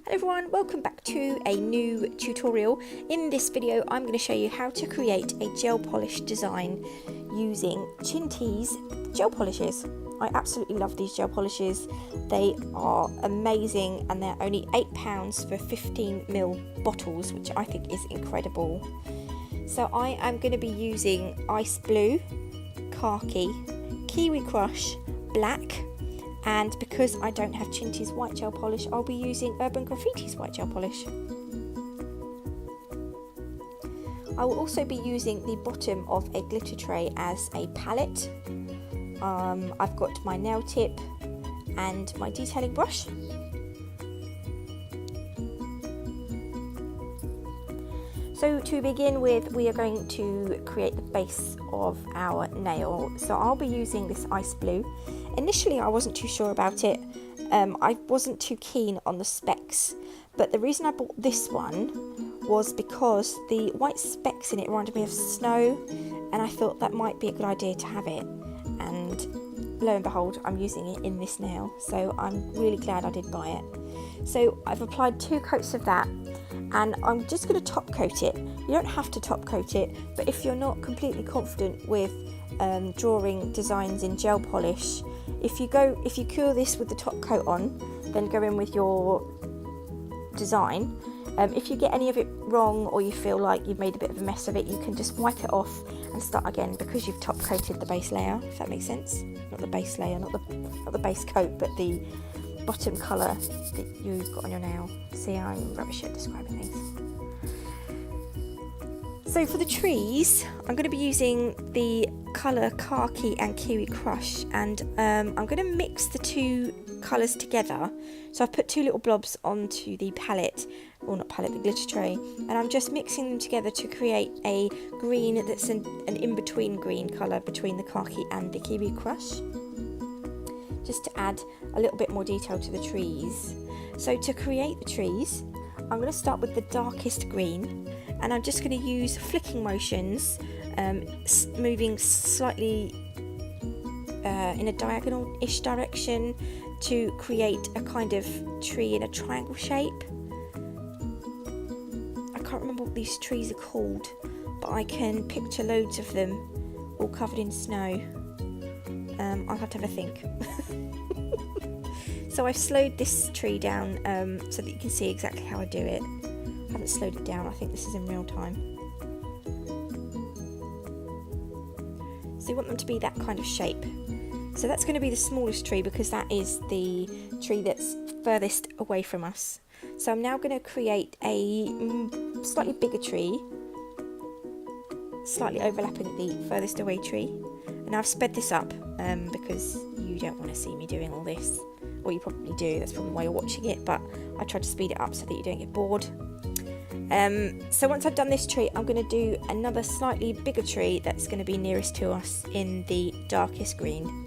Hello everyone, welcome back to a new tutorial. In this video I'm going to show you how to create a gel polish design using Chintys gel polishes. I absolutely love these gel polishes. They are amazing and they're only £8 for 15ml bottles, which I think is incredible. So I am going to be using Ice Blue, Khaki, Kiwi Crush, Black, and because I don't have Chintys white gel polish, I'll be using Urban Graffiti's white gel polish. I will also be using the bottom of a glitter tray as a palette. I've got my nail tip and my detailing brush. So to begin with, we are going to create the base of our nail. So I'll be using this Ice Blue. Initially I wasn't too sure about it. I wasn't too keen on the specks, but the reason I bought this one was because the white specks in it reminded me of snow, and I thought that might be a good idea to have it, and lo and behold I'm using it in this nail, so I'm really glad I did buy it. So I've applied 2 coats of that, and I'm just going to top coat it. You don't have to top coat it, but if you're not completely confident with drawing designs in gel polish, if you cure this with the top coat on, then go in with your design. If you get any of it wrong, or you feel like you've made a bit of a mess of it, you can just wipe it off and start again, because you've top coated the base layer, if that makes sense. Not the base layer, not the base coat, but the bottom colour that you've got on your nail. See, I'm rubbish at describing things. So for the trees, I'm going to be using the colour Khaki and Kiwi Crush, and I'm going to mix the 2 colours together. So I've put 2 little blobs onto the palette, or not palette, the glitter tray, and I'm just mixing them together to create a green that's an in-between green colour between the Khaki and the Kiwi Crush, just to add a little bit more detail to the trees. So to create the trees, I'm going to start with the darkest green, and I'm just going to use flicking motions, moving slightly in a diagonal-ish direction to create a kind of tree in a triangle shape. I can't remember what these trees are called, but I can picture loads of them all covered in snow. I'll have to have a think. So I've slowed this tree down so that you can see exactly how I do it. I haven't slowed it down, I think this is in real time. So you want them to be that kind of shape. So that's going to be the smallest tree, because that is the tree that's furthest away from us. So I'm now going to create a slightly bigger tree, slightly overlapping the furthest away tree. And I've sped this up because you don't want to see me doing all this. Or you probably do, that's probably why you're watching it, but I try to speed it up so that you don't get bored. So once I've done this tree, I'm going to do another slightly bigger tree that's going to be nearest to us in the darkest green.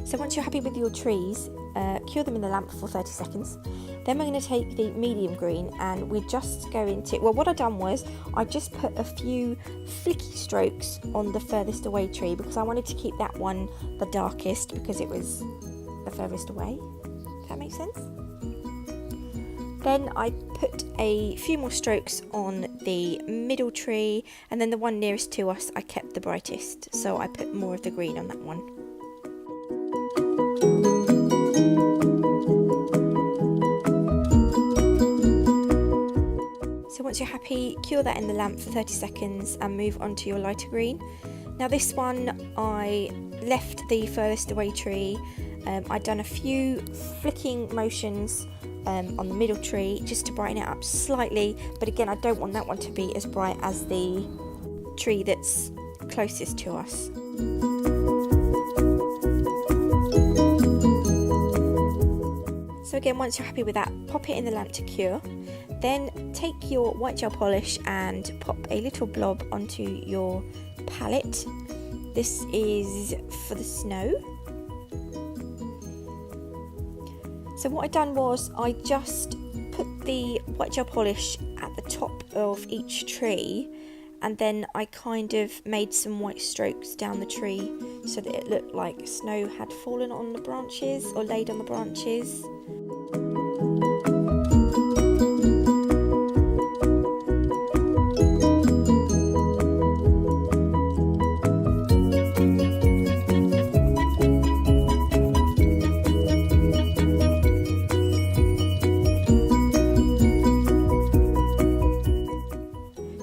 So once you're happy with your trees, cure them in the lamp for 30 seconds. Then we're going to take the medium green, and we're just going to, well, what I've done was I just put a few flicky strokes on the furthest away tree, because I wanted to keep that one the darkest because it was the furthest away. Does that make sense? Then I put a few more strokes on the middle tree, and then the one nearest to us I kept the brightest, so I put more of the green on that one. So once you're happy, cure that in the lamp for 30 seconds and move on to your lighter green. Now this one, I left the furthest away tree. I'd done a few flicking motions on the middle tree just to brighten it up slightly, but again I don't want that one to be as bright as the tree that's closest to us. So again, once you're happy with that, pop it in the lamp to cure. Then take your white gel polish and pop a little blob onto your palette. This is for the snow. So what I've done was I just put the white gel polish at the top of each tree and then I kind of made some white strokes down the tree so that it looked like snow had fallen on the branches or laid on the branches.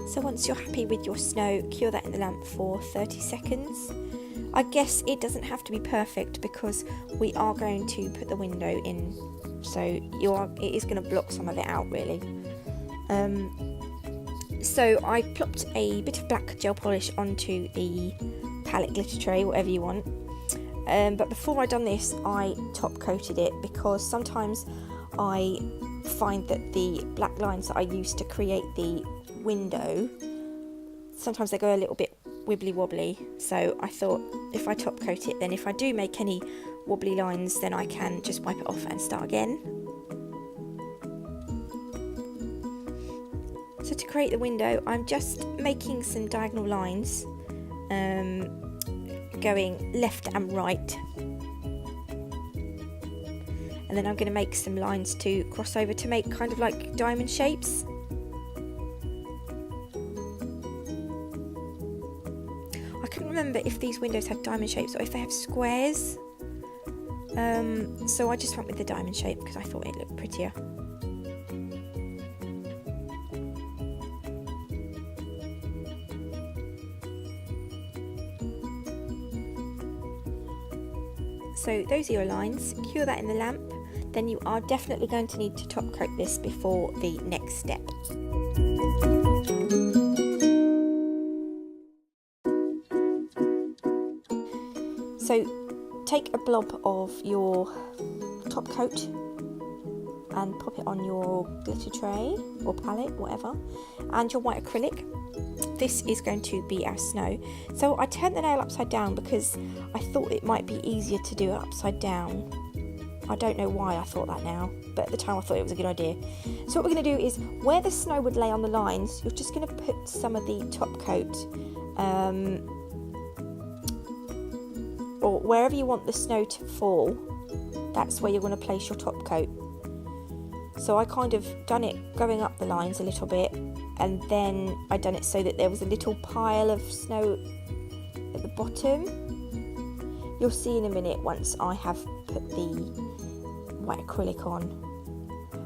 So once you're happy with your snow, cure that in the lamp for 30 seconds. I guess it doesn't have to be perfect because we are going to put the window in, so it is going to block some of it out really. So I plopped a bit of black gel polish onto the palette glitter tray, whatever you want. But before I done this, I top coated it because sometimes I find that the black lines that I use to create the window, sometimes they go a little bit wibbly wobbly, so I thought if I top coat it, then if I do make any wobbly lines, then I can just wipe it off and start again. So to create the window, I'm just making some diagonal lines, going left and right, and then I'm going to make some lines to cross over to make kind of like diamond shapes. I couldn't remember if these windows have diamond shapes or if they have squares, so I just went with the diamond shape because I thought it looked prettier. So those are your lines, cure that in the lamp, then you are definitely going to need to top coat this before the next step. So take a blob of your top coat and pop it on your glitter tray or palette, whatever, and your white acrylic. This is going to be our snow. So I turned the nail upside down because I thought it might be easier to do it upside down. I don't know why I thought that now, but at the time I thought it was a good idea. So what we're going to do is, where the snow would lay on the lines, you're just going to put some of the top coat, or wherever you want the snow to fall, that's where you're going to place your top coat. So I kind of done it going up the lines a little bit, and then I done it so that there was a little pile of snow at the bottom. You'll see in a minute once I have put the white acrylic on,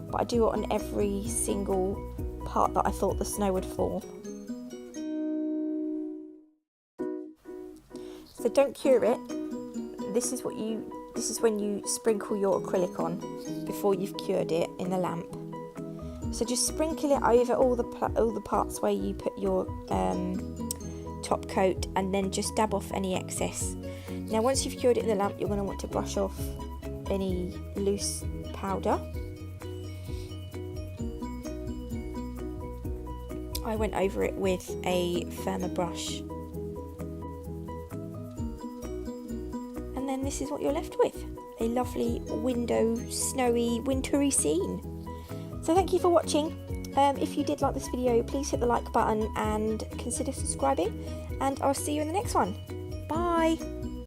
but I do it on every single part that I thought the snow would fall. So don't cure it. This is when you sprinkle your acrylic on before you've cured it in the lamp. So just sprinkle it over all the parts where you put your top coat, and then just dab off any excess. Now once you've cured it in the lamp, you're going to want to brush off any loose powder. I went over it with a firmer brush. And then this is what you're left with. A lovely window, snowy, wintry scene. So thank you for watching. If you did like this video, please hit the like button and consider subscribing. And I'll see you in the next one. Bye!